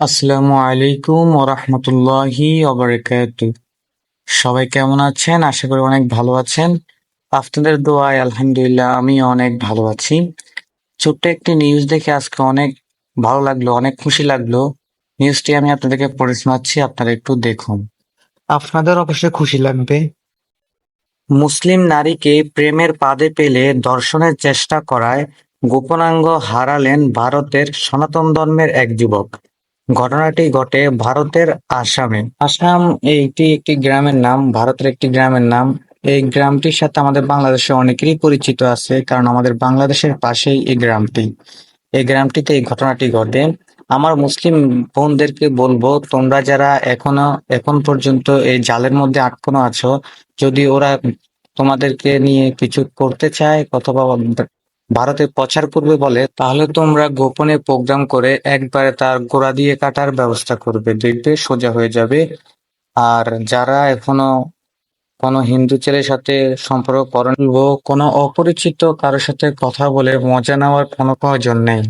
আসসালামু আলাইকুম ওরহমতুল্লাহি ওবারাকাতু। সবাই কেমন আছেন? আশা করি অনেক ভালো আছেন। আপনাদের দোয়ায় আলহামদুলিল্লাহ আমি অনেক ভালো আছি। ছোট্ট একটি নিউজ দেখে আজকে অনেক ভালো লাগলো, অনেক খুশি লাগলো। নিউজটি আমি আপনাদেরকে পড়ে শোনাচ্ছি, আপনারা একটু দেখুন। আপনাদের অবশ্যই খুশি লাগবে। মুসলিম নারীকে প্রেমের ফাঁদে ফেলে ধর্ষণের চেষ্টা করায় গোপনাঙ্গ হারালেন ভারতের সনাতন ধর্মের এক যুবক। ঘটনাটি ঘটে ভারতের আসামে। আসাম এইটি একটি গ্রামের নাম, ভারতের একটি গ্রামের নাম। এই গ্রামটির সাথে আমাদের বাংলাদেশে অনেকেরই পরিচিত আছে, কারণ আমাদের বাংলাদেশের পাশেই এই গ্রামটি। এই গ্রামটিতে এই ঘটনাটি ঘটে। আমার মুসলিম বোনদেরকে বলবো, তোমরা যারা এখন পর্যন্ত এই জালের মধ্যে আটকানো আছো, যদি ওরা তোমাদেরকে নিয়ে কিছু করতে চায় অথবা ভারতে প্রচার করবে বলে, তাহলে তোমরা গোপনে প্রোগ্রাম করে একবারে তার গোড়া দিয়ে কাটার ব্যবস্থা করবে, দেখবে সোজা হয়ে যাবে। আর যারা এখনো কোনো হিন্দু ছেলের সাথে সম্পর্ক করেন, কোনো অপরিচিত কারোর সাথে কথা বলে মজা নেওয়ার কোনো প্রয়োজন নেই।